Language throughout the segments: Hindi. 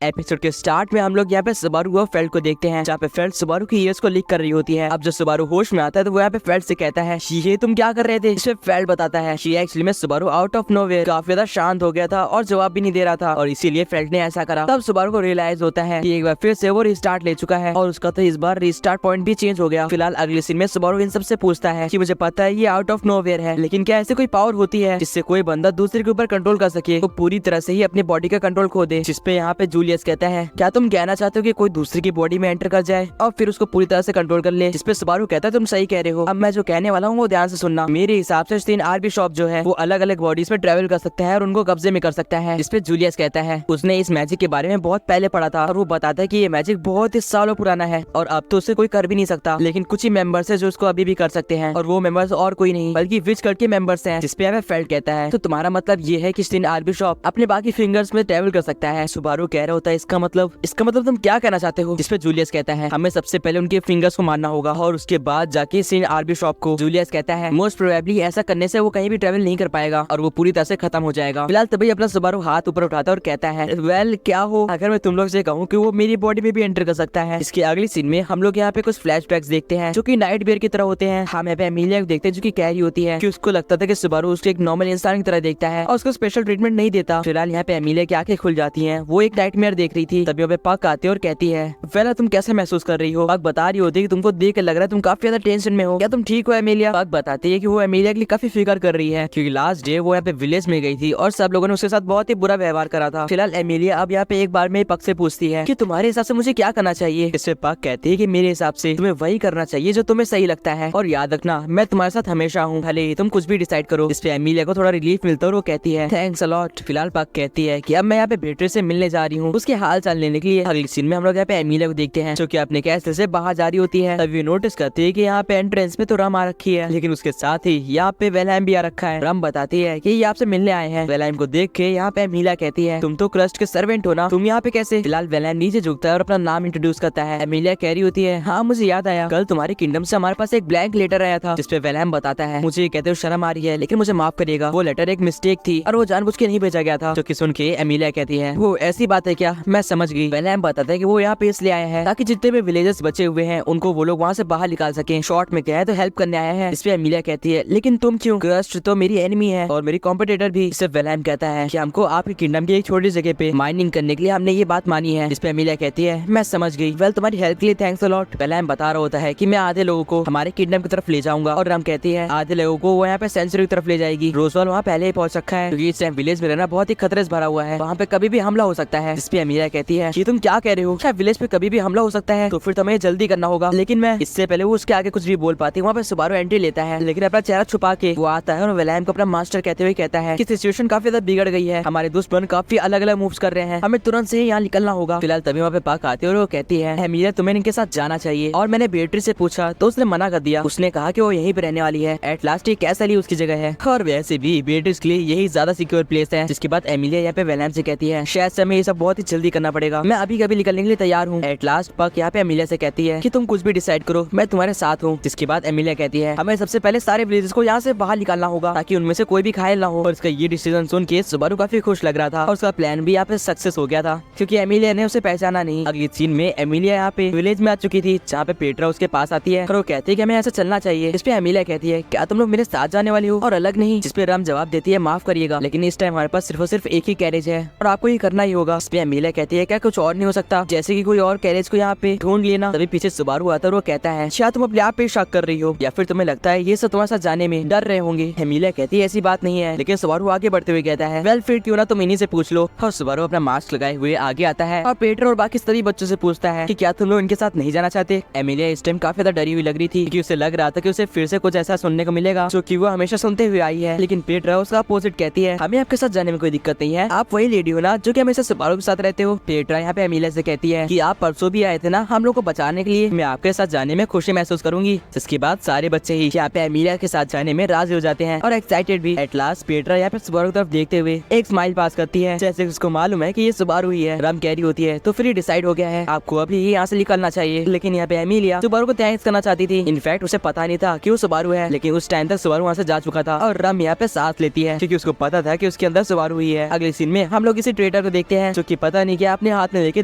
एपिसोड के स्टार्ट में हम लोग यहाँ पे सुबारू और फेल्ट को देखते हैं, जहाँ पे फेल्ट सुबारू की ईयर्स को लीक कर रही होती है। अब जब सुबारू होश में आता है तो वो यहाँ पे फेल्ट से कहता है ये तुम क्या कर रहे थे। इस पे फेल्ट बताता है एक्चुअली में सुबारू आउट ऑफ नोवेयर काफी ज्यादा शांत हो गया था और जवाब भी नहीं दे रहा था और इसीलिए फेल्ट ने ऐसा करा। तब सुबारू को रियलाइज होता है कि एक बार फिर से वो रिस्टार्ट ले चुका है और उसका तो इस बार रिस्टार्ट पॉइंट भी चेंज हो गया। फिलहाल अगले सीन में सुबारू इन सबसे पूछता है कि मुझे पता है ये आउट ऑफ नोवेयर है, लेकिन क्या ऐसे कोई पावर होती है जिससे कोई बंदा दूसरे के ऊपर कंट्रोल कर सके, तो पूरी तरह से ही अपनी बॉडी का कंट्रोल खो दे। जिसपे यहाँ पे जूलियस कहता है क्या तुम कहना चाहते हो कि कोई दूसरे की बॉडी में एंटर कर जाए और फिर उसको पूरी तरह से कंट्रोल कर ले। जिसपे सुबारू कहता है तुम सही कह रहे हो, अब मैं जो कहने वाला हूँ वो ध्यान से सुनना। मेरे हिसाब से 3 आरबी शॉप जो है वो अलग अलग बॉडीज में ट्रेवल कर सकता है और उनको कब्जे में कर सकता है। जिसपे जूलियस कहता है उसने इस मैजिक के बारे में बहुत पहले पढ़ा था और वो बताता है कि ये मैजिक बहुत ही सालों पुराना है और अब तो उसे कोई कर भी नहीं सकता, लेकिन कुछ ही मेंबर्स है जो उसको अभी भी कर सकते हैं और वो मेंबर्स और कोई नहीं बल्कि विच कल्ट के मेंबर्स हैं। जिसपे हमें फेल्ट कहता है तो तुम्हारा मतलब ये है कि 3 आरबी शॉप अपने बाकी फिंगर्स में ट्रेवल कर सकता है। सुबारू कह रहा होता है इसका मतलब तुम क्या कहना चाहते हो। जिसपे जूलियस कहता है हमें सबसे पहले उनके फिंगर्स को मारना होगा और उसके बाद जाके सीन आरबी शॉप को। जूलियस कहता है मोस्ट प्रोबेबली ऐसा करने से वो कहीं भी ट्रेवल नहीं कर पाएगा और वो पूरी तरह से खत्म हो जाएगा। फिलहाल तभी अपना सुबारू हाथ ऊपर उठाता है और कहता है वेल क्या हो अगर मैं तुम लोग से कहूँ कि वो मेरी बॉडी में भी एंटर कर सकता है। इसके अगली सीन में हम लोग यहाँ पे कुछ फ्लैशबैक्स देखते हैं जो कि नाइट बियर की तरह होते हैं। हम यहाँ पे एमिलिया को देखते हैं जो कि कह रही होती है कि उसको लगता था कि सुबारू उसको एक नॉर्मल इंसान की तरह देखता है और उसको स्पेशल ट्रीटमेंट नहीं देता। फिलहाल यहाँ पे एमिलिया की आंखें खुल जाती हैं, वो एक नाइटमेयर देख रही थी। तभी वहाँ पे पक आती है और कहती है वेल तुम कैसे महसूस कर रही हो। पक बता रही होती है कि तुमको देख के लग रहा है तुम काफी ज्यादा टेंशन में हो, क्या तुम ठीक हो एमिलिया। पक बताती है कि वो एमिलिया के लिए काफी फिक्र कर रही है क्योंकि लास्ट डे वो यहाँ पे विलेज में गई थी और सब लोगों ने उसके साथ बहुत ही बुरा व्यवहार करा था। फिलहाल एमिलिया अब यहाँ पे एक बार में पक से पूछती है कि तुम्हारे हिसाब से मुझे क्या करना चाहिए। इससे पक कहती है कि मेरे हिसाब से तुम्हें वही करना चाहिए जो तुम्हें सही लगता है और याद रखना मैं तुम्हारे साथ हमेशा हूँ, भले ही तुम कुछ भी डिसाइड करो। इस पे एमिलिया को थोड़ा रिलीफ मिलता है और वो कहती है थैंक्स अ लॉट। फिलहाल पक कहती है कि अब मैं यहाँ पे बेट्रिस से मिलने जा रही हूँ उसके हाल चाल लेने के लिए। अगले सीन में हम लोग यहाँ पे एमिलिया को देखते हैं जो कि अपने कैसल से बाहर जा रही होती है। तभी नोटिस करती है कि यहाँ पे एंट्रेंस में तो रम आ रखी है, लेकिन उसके साथ ही यहाँ पे वेलहैम भी आ रखा है। रम बताती है कि ये आपसे मिलने आए हैं। वेलहैम को देख के यहाँ पे एमिलिया कहती है तुम तो क्रस्ट के सर्वेंट हो ना, तुम यहाँ पे कैसे। फिलहाल वेलहैम नीचे झुकता है और अपना नाम इंट्रोड्यूस करता है। एमिलिया कह रही होती है हाँ मुझे याद आया, कल तुम्हारे किंगडम से हमारे पास एक ब्लैंक लेटर आया था। जिसपे वेलहैम बताता है मुझे कहते हो शर्म आ रही है लेकिन मुझे माफ करिएगा, वो लेटर एक मिस्टेक थी और वो जानबूझ के नहीं भेजा गया था। जो कि सुन के एमिलिया कहती है वो ऐसी बात है क्या, मैं समझ गई। वेलहैम बताता है कि वो यहाँ पे इसलिए आया है ताकि जितने भी विलेजर्स बचे हुए हैं उनको वो लोग वहाँ से बाहर निकाल सके। शॉर्ट में क्या है तो हेल्प करने आया है। इस पे एमिलिया कहती है लेकिन तुम क्यों, क्रस्ट तो मेरी एनिमी है और मेरी कॉम्पिटिटर भी। इससे वेलहैम कहता है कि हमको आपके किंगडम की एक छोटी जगह पे माइनिंग करने के लिए हमने ये बात मानी है। इस पे एमिलिया कहती है मैं समझ गई, वेल तुम्हारी हेल्प के लिए थैंक्स अ लॉट। वेलहैम बता रहा होता है कि मैं आधे लोगों को हमारे किंगडम की तरफ ले जाऊंगा और रम कहती है आधे लोगों को वो यहाँ पे सेंचुरी की तरफ ले जाएगी। रोजवाल वहाँ पहले ही पहुंच रखा है क्योंकि इस टाइम विलेज में रहना बहुत ही खतरे से भरा हुआ है, वहाँ पे कभी भी हमला हो सकता है। इस पे एमिलिया कहती है कि तुम क्या कह रहे हो, क्या विलेज पे कभी भी हमला हो सकता है, तो फिर तुम्हें जल्दी करना होगा। लेकिन मैं इससे पहले वो उसके आगे कुछ भी बोल पाती, वहाँ पे सुबारू एंट्री लेता है लेकिन अपना चेहरा छुपा के वो आता है और वेलहैम को अपना मास्टर कहते हुए कहता है कि सिचुएशन काफी ज्यादा बिगड़ गई है, हमारे दुश्मन काफी अलग अलग मूव्स कर रहे हैं, हमें तुरंत से यहाँ निकलना होगा। फिलहाल तभी वहाँ पे पक आती है और वो कहती है एमिलिया तुम्हें इनके साथ जाना चाहिए और मैंने बेट्री से पूछा तो उसने मना कर दिया, उसने कहा कि वो यहीं पे रहने वाली है। एट लास्ट ये कैसल ही उसकी जगह है और वैसे भी बेट्रीज के लिए यही ज्यादा सिक्योर प्लेस है। जिसके बाद एमिलिया यहाँ पे वेलहैम से कहती है शायद से हमें ये सब बहुत ही जल्दी करना पड़ेगा, मैं अभी कभी निकलने के लिए तैयार हूँ। एट लास्ट पक यहाँ पे एमिलिया से कहती है कि तुम कुछ भी डिसाइड करो मैं तुम्हारे साथ हूँ। जिसके बाद एमिलिया कहती है हमें सबसे पहले सारे विलेजेस को यहाँ से बाहर निकालना होगा ताकि उनमें से कोई भी घायल ना हो। और उसका ये डिसीजन सुन के सुबारू काफी खुश लग रहा था और उसका प्लान भी यहाँ पे सक्सेस हो गया था क्योंकि एमिलिया ने उसे पहचाना नहीं। अगली सीन में एमिलिया यहाँ पे विलेज में आ चुकी थी जहाँ पे पेट्रा उसके पास आती है और वो कहती है कि हमें ऐसा चलना चाहिए। इस पे एमिलिया कहती है क्या तुम लोग मेरे साथ जाने वाली हो और अलग नहीं। जिसपे रम जवाब देती है माफ करिएगा लेकिन इस टाइम हमारे पास सिर्फ और सिर्फ एक ही कैरेज है और आपको ये करना ही होगा। इस पे एमिलिया कहती है क्या कुछ और नहीं हो सकता, जैसे कि कोई और कैरेज को यहाँ पे ढूंढ लेना। तभी पीछे सुबारू आता है और वो कहता है शायद तुम अपने आप पे शक कर रही हो या फिर तुम्हें लगता है ये सब तुम्हारे साथ जाने में डर रहे होंगे। एमिलिया कहती है ऐसी बात नहीं है, लेकिन सुबारू आगे बढ़ते हुए कहता है वेल फिर क्यों ना तुम इन्हीं से पूछ लो। और सुबारू अपना मास्क लगाए हुए आगे आता है और पेट्रा और बाकी सभी बच्चों से पूछता है कि क्या तुम लोग इनके साथ नहीं जाना चाहते। एमिलिया इस टाइम काफी ज्यादा डरी हुई लग रही थी क्योंकि उसे लग रहा था कि उसे फिर से कुछ ऐसा सुनने को मिलेगा जो कि वो हमेशा सुनते हुए आई है। लेकिन पेट्रा उसका अपोजिट कहती है हमें आपके साथ जाने में कोई दिक्कत नहीं है, आप वही लेडी हो ना जो कि हमेशा सुबारू के साथ रहते हो। पेट्रा यहाँ पे एमिलिया से कहती है कि आप परसों भी आए थे ना हम लोग को बचाने के लिए, मैं आपके साथ जाने में खुशी महसूस करूंगी। जिसके बाद सारे बच्चे ही यहाँ पे एमिलिया के साथ जाने में राजी हो जाते हैं और एक्साइटेड भी। एट लास्ट पेट्रा यहाँ पे सुबारू की तरफ देखते हुए एक स्माइल पास करती है जैसे उसको मालूम है कि ये सुबारू ही है। रम कह रही होती है तो फिर डिसाइड हो गया है आपको अभी यहाँ से निकलना चाहिए। लेकिन यहाँ पे एमिलिया सुबारू को थैंक्स करना चाहती थी, इनफैक्ट उसे पता नहीं था कि वो सुबारू है, लेकिन उस टाइम तक सुबारू वहाँ से जा चुका था और रम यहाँ पे सांस लेती है क्योंकि उसको पता था कि उसके अंदर सुबारू ही है। अगले सीन में हम लोग इसी ट्रेडर को देखते हैं जो कि पता नहीं क्या अपने हाथ में लेके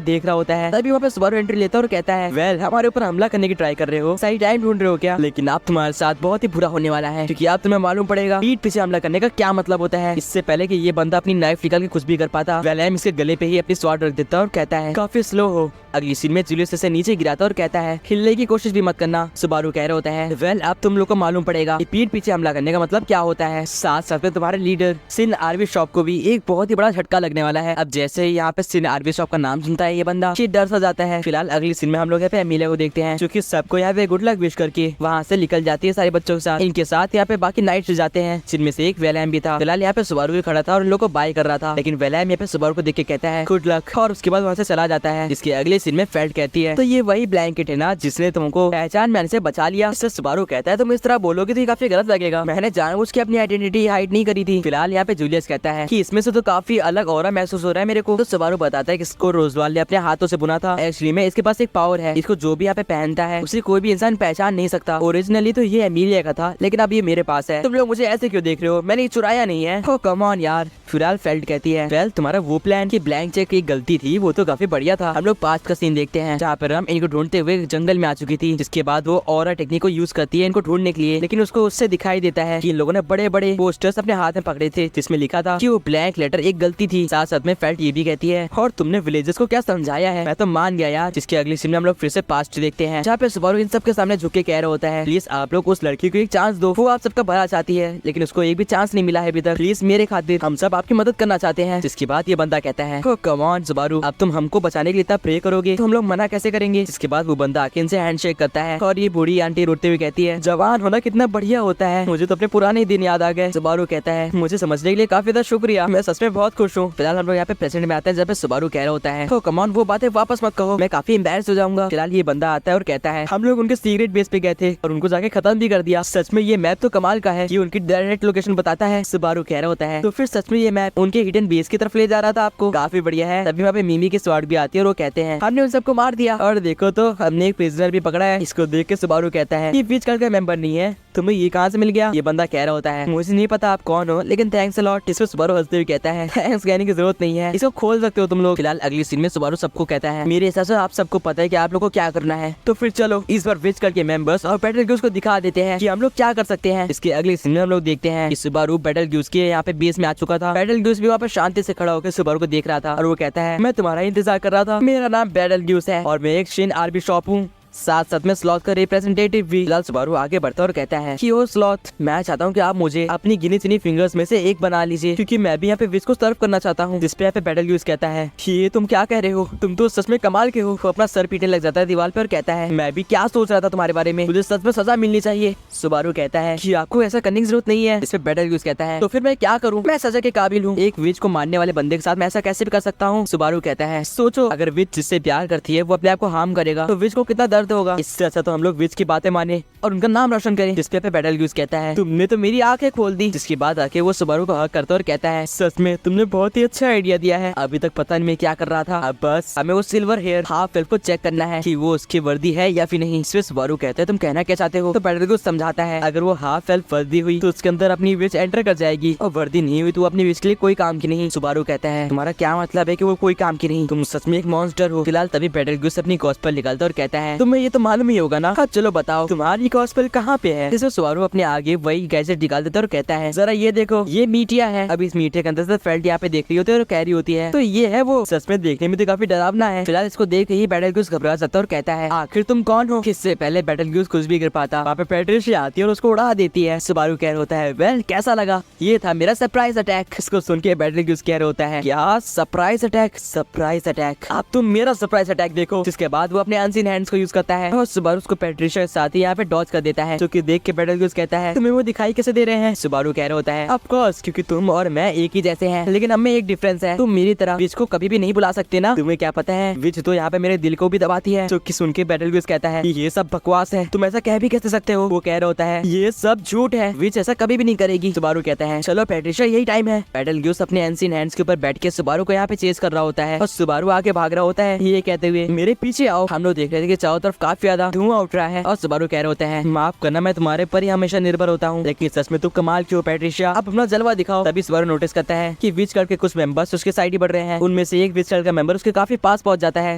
देख रहा होता है। तभी वहाँ पे सुबारू एंट्री लेता है और कहता है, वेल हमारे ऊपर हमला करने की ट्राई कर रहे हो, सही टाइम ढूंढ रहे हो क्या? लेकिन आप तुम्हारे साथ बहुत ही बुरा होने वाला है, क्योंकि आप तुम्हें मालूम पड़ेगा पीठ पीछे हमला करने का क्या मतलब होता है। इससे पहले कि ये बंदा अपनी नाइफ निकाल के कुछ भी कर पाता, वेलैम इसके गले पे ही अपनी स्वॉर्ड रख देता और कहता है, काफी स्लो हो। अगली सीन में जूलियस इसे नीचे गिराता और कहता है, हिलने की कोशिश भी मत करना। सुबारू कह रहा होता है, वेल अब तुम लोग को मालूम पड़ेगा कि पीठ पीछे हमला करने का मतलब क्या होता है। साथ साथ में तुम्हारे लीडर सिन आरवी शॉप को भी एक बहुत ही बड़ा झटका लगने वाला है। अब जैसे ही यहाँ पे सिन आरवी शॉप का नाम सुनता है ये बंदा डर सा जाता है। फिलहाल अगली सीन में हम लोग यहाँ पे एमिलिया को देखते हैं, जो कि सबको यहाँ पे गुड लक विश करके वहाँ से निकल जाती है सारे बच्चों के साथ। इनके साथ यहाँ पे बाकी नाइट्स जाते हैं, जिनमें से एक वेलैम भी था। फिलहाल यहाँ पे सुबारू भी खड़ा था और उन लोगों को बाय कर रहा था, लेकिन वेलैम यहाँ पे सुबारू को देख के कहता है, गुड लक, और उसके बाद वहाँ से चला जाता है। जिसके अगले सीन में फेल्ट कहती है, तो ये वही ब्लैंकेट है ना जिसने तुमको पहचान में आने से बचा लिया। इससे सुबारू कहता है, तुम इस तरह बोलोगे तो ये काफी गलत लगेगा, मैंने जानबूझ के अपनी आइडेंटिटी हाइड नहीं करी थी। फिलहाल यहाँ पे जूलियस कहता है कि इसमें से तो काफी अलग ऑरा महसूस हो रहा है मेरे को। तो सुबारू बताता है कि इसको रोजवाल ने अपने हाथों से बुना था। एक्चुअली में इसके पास एक पावर है, इसको जो भी यहाँ पे पहनता है उसे कोई भी इंसान पहचान नहीं सकता। ओरिजिनली तो ये एमिलिया का था, लेकिन अब ये मेरे पास है। तुम लोग मुझे ऐसे क्यों देख रहे हो, मैंने चुराया नहीं है। हो कम ऑन यार। फिलहाल फेल्ट कहती है, वेल तुम्हारा वो प्लान की ब्लैंक चेक की गलती थी, वो तो काफी बढ़िया था। हम लोग पास्ट का सीन देखते हैं, जहाँ पर हम इनको ढूंढते हुए जंगल में आ चुकी थी। जिसके बाद वो ऑरा टेक्निक को यूज करती है इनको ढूंढने के लिए, लेकिन उसको उससे दिखाई देता है कि इन लोगों ने बड़े बड़े पोस्टर्स अपने हाथ में पकड़े थे, जिसमें लिखा था कि वो ब्लैंक लेटर एक गलती थी। साथ साथ में फेल्ट ये भी कहती है, और तुमने विलेजर्स को क्या समझाया है, मैं तो मान गया यार। जिसके अगले सीन में हम लोग फिर से पास्ट देखते हैं, जहाँ पे सुबारू इन सबके सामने झुक के कह रहा होता है, प्लीज आप लोग उस लड़की को एक चांस दो, वो आप सबका भला चाहती है, लेकिन उसको एक भी चांस नहीं मिला है अभी तक। प्लीज मेरे खातिर, हम सब आपकी मदद करना चाहते हैं। जिसके बाद ये बंदा कहता है, कम ऑन सुबारू, अब तुम हमको बचाने के लिए इतना प्रे करोगे तो हम लोग मना कैसे करेंगे। जिसके बाद वो बंदा आके इनसे हैंडशेक करता है और ये बूढ़ी आंटी रोते हुए कहती है, जवान होना कितना बढ़िया होता है, मुझे तो अपने पुराने दिन याद आ गए। सुबारू कहता है, मुझे समझने के लिए काफी ज्यादा शुक्रिया, मैं सच में बहुत खुश हूँ। फिलहाल हम लोग यहाँ पे प्रेजेंट में आते हैं, जब पे सुबारू कह रहा होता है, कम ऑन वो बातें वापस मत कहो, मैं काफी एम्बैरेस हो जाऊंगा। फिलहाल ये बंदा आता है और कहता है, हम लोग उनके सीक्रेट बेस पे गए थे और उनको जाके खत्म भी कर दिया। सच में ये मैप तो कमाल का है, ये उनकी डायरेक्ट लोकेशन बताता है। सुबारू कह रहा होता है, तो फिर सच में ये मैप उनके हिडन बेस की तरफ ले जा रहा था आपको, काफी बढ़िया है। तभी वहाँ पे मिमी की स्वाड भी आती है और वो कहते हैं, हमने उन सबको मार दिया और देखो तो हमने एक प्रिजनर भी पकड़ा है। इसको देख के सुबारू कहता है, ये बीच का मेंबर नहीं है, तुम्हें ये कहाँ से मिल गया। ये बंदा कह रहा होता है, मुझे नहीं पता आप कौन हो, लेकिन थैंक्स अ लॉट। इसको सुबारू हंसते हुए कहता है, थैंक्स कहने की जरूरत नहीं है, इसको खोल सकते हो तुम लोग। फिलहाल अगली सीन में सुबारू सबको कहता है, मेरे हिसाब से आप सबको पता है कि आप लोग को क्या करना है, तो फिर चलो इस बार विच के मेंबर्स और बैटल ग्यूज को दिखा देते हैं कि हम लोग क्या कर सकते हैं। इसके अगले सीन में हम लोग देखते हैं कि सुबारू बैटल ग्यूज के यहाँ पे बेस में आ चुका था। बैटल ग्यूज भी वहाँ पे शांति से खड़ा होकर सुबारू को देख रहा था और वो कहता है, मैं तुम्हारा इंतजार कर रहा था, मेरा नाम बैटल ग्यूज है और मैं एक शिन आरबी शॉप हूँ, साथ साथ में स्लॉथ का रिप्रेजेंटेटिव भी। फिलहाल सुबारू आगे बढ़ता और कहता है कि ओ स्लॉथ, मैं चाहता हूँ कि आप मुझे अपनी गिनी चुनी फिंगर्स में से एक बना लीजिए, क्योंकि मैं भी यहाँ पे विश को सर्व करना चाहता हूँ। जिसपे यहाँ पे बैटल यूज कहता है, ये तुम क्या कह रहे हो, तुम तो सच में कमाल के हो। वो अपना सर पीटने लग जाता है दीवार पे और कहता है, मैं भी क्या सोच रहा था तुम्हारे बारे में, मुझे सच में सजा मिलनी चाहिए। सुबारू कहता है कि आपको ऐसा करने की जरूरत नहीं है। इस पे बैटल यूज कहता है, तो फिर मैं क्या करूँ, मैं सजा के काबिल हूँ, एक विच को मारने वाले बंदे के साथ मैं ऐसा कैसे भी कर सकता हूँ। सुबारू कहता है, सोचो अगर विच जिससे प्यार करती है वो अपने आप को हार्म करेगा तो विच को कितना दर्द होगा। इससे अच्छा तो हम लोग विच की बातें माने और उनका नाम रोशन करें। जिसपे पे बैटल यूज कहता है, तुमने तो मेरी आंखें खोल दी। जिसके बाद आके वो सुबारू को हक करता और कहता है, सच में तुमने बहुत ही अच्छा आइडिया दिया है, अभी तक पता नहीं मैं क्या कर रहा था, अब बस हमें वो सिल्वर हेयर हाफ एल्फ को चेक करना है कि वो उसकी वर्दी है या फिर नहीं। इसमें सुबारू कहता है, तुम कहना क्या चाहते हो। तो बैटल यूज समझाता है, अगर वो हाफ एल्फ वर्दी हुई तो उसके अंदर अपनी विच एंटर कर जाएगी और वर्दी नहीं हुई तो अपनी विच के लिए कोई काम की नहीं। सुबारू कहता है, तुम्हारा क्या मतलब है कि वो कोई काम की नहीं, तुम सच में एक मॉन्स्टर हो। फिलहाल तभी बैटल यूज अपनी गॉस्पेल निकालता और कहता है, तुम्हें ये तो मालूम ही होगा ना, हाँ चलो बताओ तुम्हारी गॉस्पेल कहाँ पे है। जिसमें सुबारू अपने आगे वही गैजेट निकाल देता और कहता है, जरा ये देखो, ये मीटिया है। अब इस मीठे के अंदर से फेल्ट यहाँ पे देख रही होती है और कह रही होती है, तो ये है वो। सच में देखने में तो काफी डरावना है। फिलहाल इसको देख ही बैटल ग्यूज घबरा जाता और कहता है, आखिर तुम कौन हो। इससे पहले बैटल ग्यूज कुछ भी कर पाता, वहाँ पे पैट्रिशिया आती है और उसको उड़ा देती है। सुबारू कह रहा होता है, वेल कैसा लगा, ये था मेरा सरप्राइज अटैक। इसको सुन के बैटल ग्यूज कह रहा होता है, क्या सरप्राइज अटैक, सरप्राइज अटैक, अब तुम मेरा सरप्राइज अटैक देखो। जिसके बाद वो अपने अनसीन हैंड्स को यूज करता है और सुबारू उसको पैट्रिशिया के साथ ही यहाँ पे डॉज कर देता है, जो कि देख के बैटल ग्यूज कहता है, तुम्हें वो दिखाई कैसे दे रहे हैं। सुबारू कह रहा होता है, ऑफ कोर्स, क्योंकि तुम और मैं एक ही जैसे हैं, लेकिन हमें एक डिफरेंस है, तुम मेरी तरह विच को कभी भी नहीं बुला सकते ना। तुम्हें क्या पता है, विच तो यहाँ पे मेरे दिल को भी दबाती है। जो कि सुन के बैटल ग्यूज कहता है, ये सब बकवास है, तुम ऐसा कह भी कैसे सकते हो। वो कह रहा होता है, ये सब झूठ है, विच ऐसा कभी भी नहीं करेगी। सुबारू कहता है, चलो पैट्रिशिया यही टाइम है। बैटल ग्यूज अपने अनसीन हैंड्स के ऊपर बैठ के सुबारू को यहाँ पे चेज कर रहा होता है और सुबारू आगे भाग रहा होता है, ये कहते हुए, मेरे पीछे आओ। हम लोग देख रहे थे कि चारों तरफ काफी ज्यादा धुआं उठ रहा है और सुबारू कह रहे होते हैं माफ करना, मैं तुम्हारे पर ही हमेशा निर्भर होता हूँ, लेकिन सच में तुम कमाल की हो पैट्रिशिया, अब अपना जलवा दिखाओ। तभी सुबारू नोटिस करता है कि विच के कुछ मेंबर्स उसके साइड ही बढ़ रहे हैं। उनमें से एक विच का मेंबर उसके काफी पास पहुंच जाता है,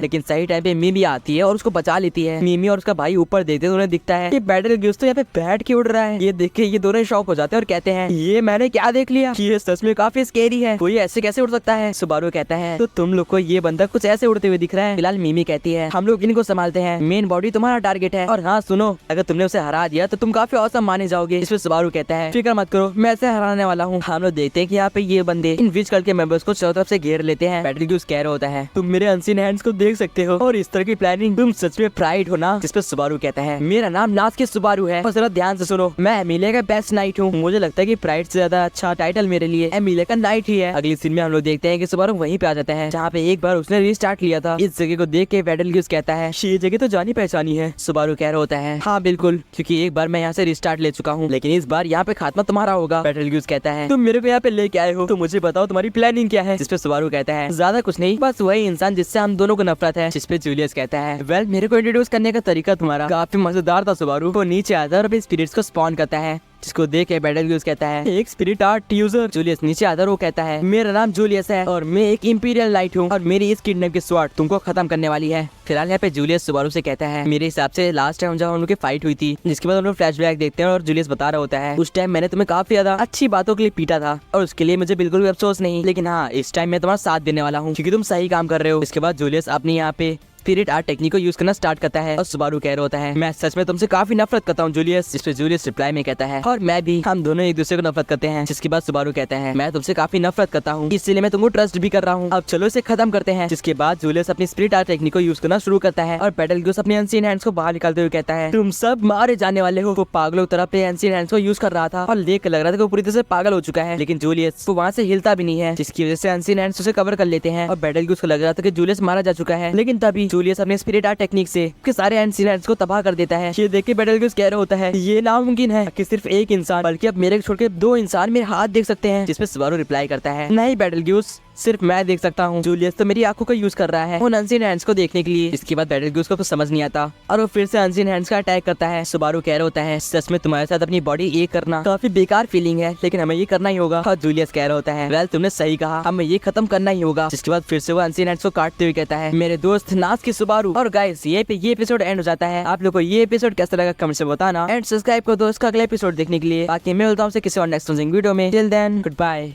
लेकिन सही टाइम पे मिमी आती है और उसको बचा लेती है। मिमी और उसका भाई ऊपर देखते हैं, उन्हें दिखता है कि बेटलग्यूज तो यहाँ पे बैठ के उड़ रहा है। ये देख के ये दोनों शॉक हो जाते हैं और कहते हैं ये मैंने क्या देख लिया, ये सच में काफी स्केरी है, कोई ऐसे कैसे उड़ सकता है। सुबारू कहता है तो तुम लोग को ये बंदा कुछ ऐसे उड़ते हुए दिख रहा है। फिलहाल मिमी कहती है हम लोग इनको संभालते हैं, मेन बॉडी तुम्हारा टारगेट है, और हाँ सुनो, अगर तुमने उसे हरा दिया तो तुम काफी औसम माने जाओगे। इसमें सुबारू कहता है फिक्र मत करो, मैं ऐसे हराने वाला हूँ। हम लोग देखते हैं कि यहाँ पे ये बंदे इन विच के मेंबर्स को चारों तरफ से घेर लेते हैं। बेटलग्यूज कह रहा होता है तुम मेरे अनसीन हैंड्स को देख सकते हो और इस तरह की प्लानिंग तुम सच में प्राइड हो ना। जिसपे सुबारू कहता है मेरा नाम नासुके सुबारू है, और जरा ध्यान से सुनो, मैं एमिलिया का बेस्ट नाइट हूँ। मुझे लगता है कि प्राइड से ज्यादा अच्छा टाइटल मेरे लिए एमिलिया का नाइट ही है। अगली सीन में हम लोग देखते हैं कि सुबारू वहीं पे आ जाता है जहाँ पे एक बार उसने रीस्टार्ट लिया था। इस जगह को देख के बेटलग्यूज कहता है ये जगह तो जानी पहचानी है। सुबारू कह रहा होता है हाँ बिल्कुल, क्योंकि एक बार मैं यहाँ से रिस्टार्ट ले चुका हूँ, लेकिन इस बार यहाँ पे खात्मा तुम्हारा होगा। बेटलग्यूज कहता है तुम मेरे को यहाँ पे लेके आए हो तो मुझे बताओ तुम्हारी प्लानिंग क्या है। जिसपे सुबारू कहता है ज्यादा कुछ नहीं, बस वही इंसान जिससे हम दोनों को नफरत है। जिसपे जूलियस कहता है वेल मेरे को इंट्रोड्यूस करने का तरीका तुम्हारा काफी मजेदार था सुबारू। वो नीचे आता है और अपने स्पिरिट्स को स्पॉन करता है, जिसको देख के बेटलग्यूज कहता है एक स्पिरिट आर्ट यूजर। जूलियस नीचे आता है, वो कहता है मेरा नाम जूलियस है और मैं एक इंपीरियल नाइट हूँ और मेरी इस किडनैप की स्वॉर्ड तुमको खत्म करने वाली है। फिलहाल यहाँ पे जूलियस सुबारू से कहता है मेरे हिसाब से लास्ट टाइम जब हम लोग की फाइट हुई थी, जिसके बाद हम लोग फ्लैशबैक देखते हैं और जूलियस बता रहा होता है उस टाइम मैंने तुम्हें काफी ज्यादा अच्छी बातों के लिए पीटा था और उसके लिए मुझे बिल्कुल भी अफसोस नहीं, लेकिन हाँ इस टाइम मैं तुम्हारा साथ देने वाला हूँ क्योंकि तुम सही काम कर रहे हो। इसके बाद जूलियस अपनी यहाँ पे स्पिरिट आर्ट टेक्निक को यूज करना स्टार्ट करता है और सुबारू कह रहा होता है मैं सच में तुमसे काफी नफरत करता हूँ जूलियस। जिसपे जूलियस रिप्लाई में कहता है और मैं भी, हम दोनों एक दूसरे को नफरत करते हैं। जिसके बाद सुबारू कहता है मैं तुमसे काफी नफरत करता हूँ, इसलिए मैं तुमको ट्रस्ट भी कर रहा हूँ, अब चलो इसे खत्म करते हैं। जिसके बाद जूलियस अपनी स्पिरिट आर्ट टेक्निक को यूज करना शुरू करता है और बेटलग्यूज अपने अनसीन हैंड्स को बाहर निकालते हुए कहता है तुम सब मारे जाने वाले हो। वो पागलों की तरह अपने अनसीन हैंड्स को यूज कर रहा था और देख लग रहा था कि वो पूरी तरह से पागल हो चुका है, लेकिन जूलियस वो वहाँ से हिलता भी नहीं है, जिसकी वजह से अनसीन हैंड्स उसे कवर कर लेते हैं और बेटलग्यूज को लग रहा था कि जूलियस मारा जा चुका है, लेकिन तभी जूलियस अपने स्पिरिट आर्ट टेक्निक से उसके सारे एंड को तबाह कर देता है। ये देख के बेटलग्यूज कह रहा होता है ये नामुमकिन है कि सिर्फ एक इंसान, बल्कि अब मेरे छोड़ के दो इंसान मेरे हाथ देख सकते हैं। जिसपे सुबारू रिप्लाई करता है नहीं बेटलग्यूज, सिर्फ मैं देख सकता हूँ। जूलियस तो मेरी आंखों का यूज कर रहा है उन अनसीन हैंड्स को देखने के लिए। इसके बाद बेटलग्यूज को कुछ समझ नहीं आता और वो फिर से अनसीन हैंड्स का अटैक करता है। सुबारू कह रहा होता है सच में तुम्हारे साथ अपनी बॉडी एक करना काफी बेकार फीलिंग है, लेकिन हमें ये करना ही होगा। और जूलियस कह रहा होता है वेल तुमने सही कहा, हमें ये खत्म करना ही होगा। जिसके बाद फिर से वो अनसीन हैंड्स को काटते हुए कहता है मेरे दोस्त नासुके सुबारू। और गाइस ये एपिसोड एंड हो जाता है। आप लोग को ये एपिसोड कैसा लगा कमेंट में बताना एंड सब्सक्राइब करो दोस्त का अगला एपिसोड देखने के लिए। बाकी मैं मिलता हूँ किसी और नेक्स्ट वीडियो में। Till then good bye.